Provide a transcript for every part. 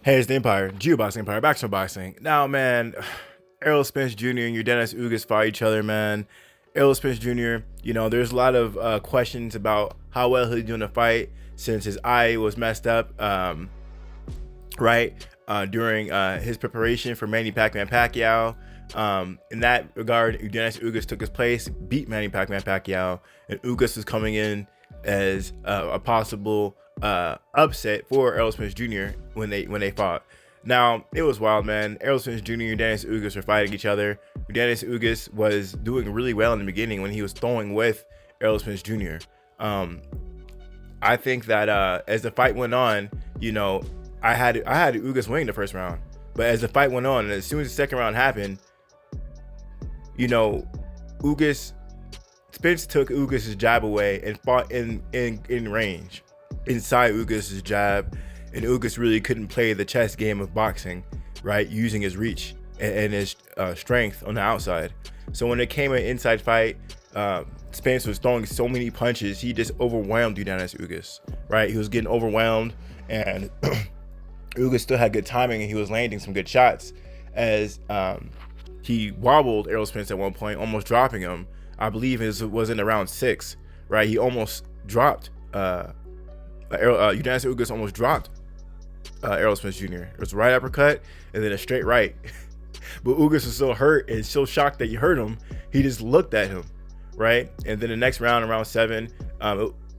Hey, it's the Empire, Geoboxing Empire, back to boxing. Now, man, Errol Spence Jr. and Yordenis Ugas fight each other, man. Errol Spence Jr., there's a lot of questions about how well he's doing the fight since his eye was messed up, during his preparation for Manny Pacquiao. In that regard, Yordenis Ugas took his place, beat Manny Pacquiao, and Ugas is coming in as a possible upset for Errol Spence Jr. when they fought. Now, it was wild, man. Errol Spence Jr. and Yordenis Ugas were fighting each other. Yordenis Ugas was doing really well in the beginning when he was throwing with Errol Spence Jr. I think that as the fight went on, I had Ugas winning the first round. But as the fight went on, and as soon as the second round happened, Spence took Ugas' jab away and fought in range inside Ugas' jab, and Ugas really couldn't play the chess game of boxing, right? Using his reach and his strength on the outside. So when it came an inside fight, Spence was throwing so many punches, he just overwhelmed Yordenis Ugas, right? He was getting overwhelmed, and Ugas still had good timing, and he was landing some good shots as he wobbled Errol Spence at one point, almost dropping him. I believe it was in round 6, right? He almost dropped Yordenis Ugas almost dropped Errol Spence Jr. It was a right uppercut and then a straight right. But Ugas was so hurt and so shocked that you hurt him, he just looked at him, right? And then the next round, in round 7,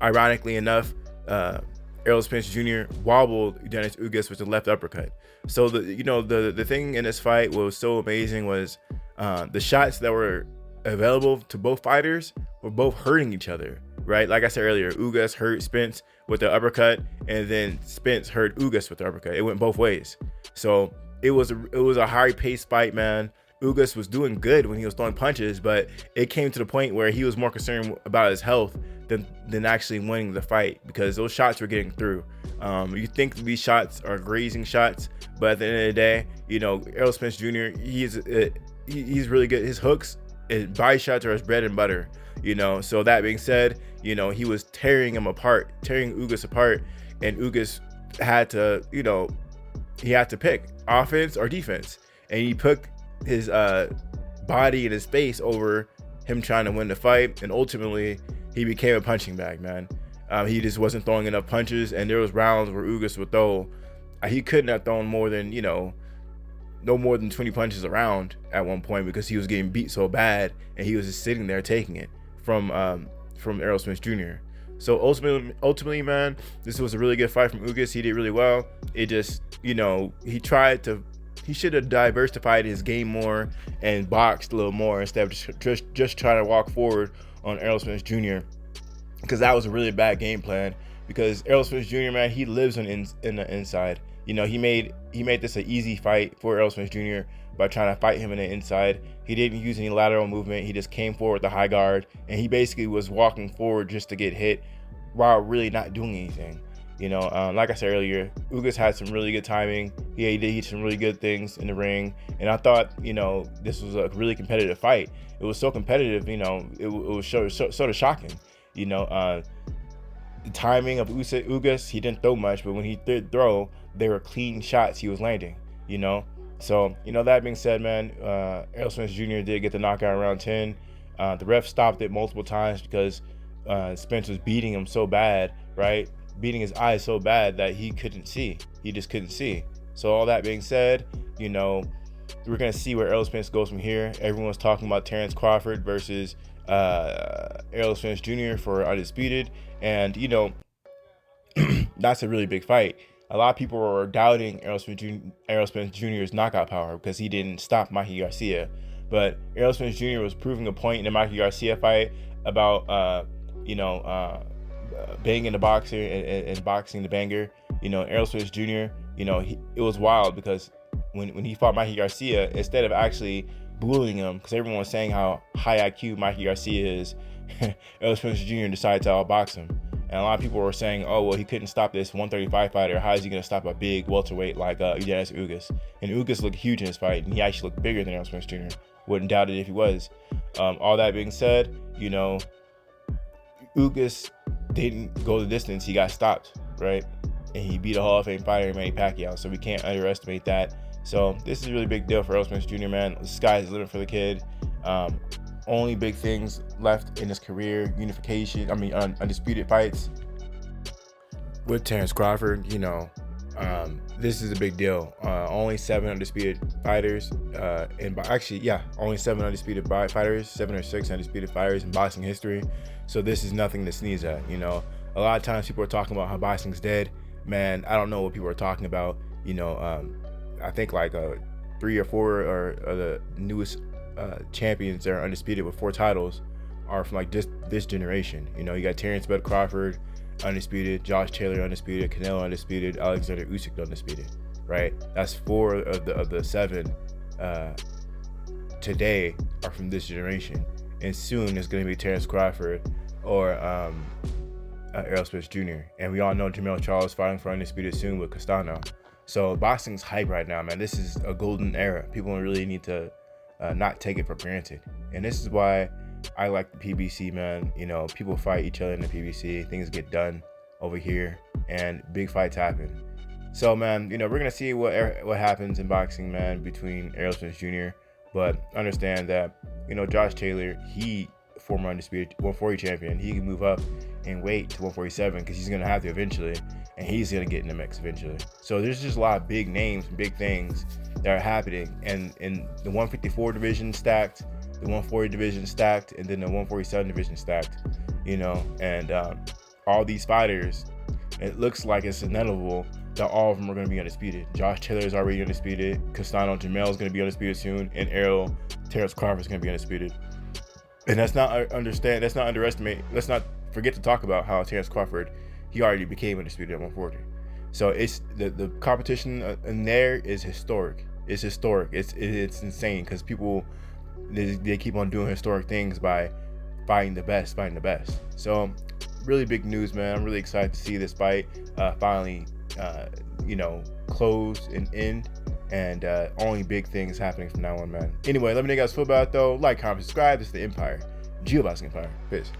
ironically enough, Errol Spence Jr. wobbled Yordenis Ugas with the left uppercut. So the thing in this fight was so amazing was the shots that were available to both fighters were both hurting each other, right? Like I said earlier, Ugas hurt Spence with the uppercut, and then Spence hurt Ugas with the uppercut. It went both ways. So it was a high-paced fight, man. Ugas was doing good when he was throwing punches, but it came to the point where he was more concerned about his health than actually winning the fight, because those shots were getting through. You think these shots are grazing shots, but at the end of the day, Errol Spence Jr., he's really good. His hooks and body shots are his bread and butter. So that being said, he was tearing Ugas apart, and Ugas had to, he had to pick offense or defense, and he put his body and his face over him trying to win the fight, and ultimately he became a punching bag, man. He just wasn't throwing enough punches, and there was rounds where Ugas would throw, he couldn't have thrown more than, no more than 20 punches around at one point, because he was getting beat so bad, and he was just sitting there taking it from Errol Spence Jr. So ultimately, man, this was a really good fight from Ugas. He did really well. It just, he should have diversified his game more and boxed a little more instead of just trying to walk forward on Errol Spence Jr. Because that was a really bad game plan. Because Errol Spence Jr., man, he lives in the inside. He made this an easy fight for Errol Spence Jr. by trying to fight him in the inside. He didn't use any lateral movement. He just came forward with the high guard, and he basically was walking forward just to get hit while really not doing anything. Like I said earlier, Ugas had some really good timing. He did some really good things in the ring, and I thought, this was a really competitive fight. It was so competitive, it was sort of shocking. The timing of Ugas, he didn't throw much, but when he did throw, they were clean shots he was landing, So, that being said, man, Errol Spence Jr. did get the knockout in round 10. The ref stopped it multiple times because Spence was beating him so bad, right? Beating his eyes so bad that he couldn't see. He just couldn't see. So all that being said, we're going to see where Errol Spence goes from here. Everyone's talking about Terrence Crawford versus Errol Spence Jr. for Undisputed. And, that's a really big fight. A lot of people were doubting Errol Spence Jr.'s knockout power because he didn't stop Mikey Garcia. But Errol Spence Jr. was proving a point in the Mikey Garcia fight about, banging the boxer and boxing the banger. Errol Spence Jr., it was wild because when he fought Mikey Garcia, instead of actually bullying him, because everyone was saying how high IQ Mikey Garcia is, Errol Spence Jr. decided to outbox him. And a lot of people were saying, oh, well, he couldn't stop this 135 fighter. How is he going to stop a big welterweight like Yordenis Ugas? And Ugas looked huge in his fight, and he actually looked bigger than Errol Spence Jr. Wouldn't doubt it if he was. All that being said, Ugas didn't go the distance. He got stopped, right? and he beat a Hall of Fame fighter, Manny Pacquiao. So we can't underestimate that. So this is a really big deal for Errol Spence Jr., man. The sky's the limit for the kid. Only big things left in his career: unification. Undisputed fights with Terrence Crawford. This is a big deal. Only 7 undisputed fighters, only 7 undisputed fighters, 7 or 6 undisputed fighters in boxing history. So this is nothing to sneeze at. A lot of times people are talking about how boxing's dead. Man, I don't know what people are talking about. I think like 3 or 4 are the newest champions that are undisputed with 4 titles are from like this generation. You got Terrence Bud Crawford undisputed, Josh Taylor undisputed, Canelo undisputed, Alexander Usyk undisputed. Right? That's 4 of the 7 today are from this generation, and soon it's going to be Terrence Crawford or Errol Spence Jr. And we all know Jermell Charles fighting for undisputed soon with Castano. So boxing's hype right now, man. This is a golden era. People really need to not take it for granted. And this is why I like the PBC, man. People fight each other in the PBC. Things get done over here, and big fights happen. So, man, we're gonna see what happens in boxing, man, between Errol Spence Jr. But understand that, Josh Taylor, he former undisputed 140 champion. He can move up in weight to 147 because he's gonna have to eventually, and he's gonna get in the mix eventually. So there's just a lot of big names, big things that are happening, and in the 154 division stacked, the 140 division stacked, and then the 147 division stacked. And all these fighters, it looks like it's inevitable that all of them are going to be undisputed. Josh Taylor is already undisputed. Castano Jermell is going to be undisputed soon, and Terrence Crawford is going to be undisputed. And let's not underestimate. Let's not forget to talk about how Terrence Crawford, he already became undisputed at 140. So it's the competition in there is historic. It's historic. It's insane because people they keep on doing historic things by fighting the best. So really big news, man. I'm really excited to see this fight finally close and end, and only big things happening from now on, man. Anyway, let me know you guys feel about it though. Like, comment, subscribe. This is the Empire, Geoboxing Empire. Peace.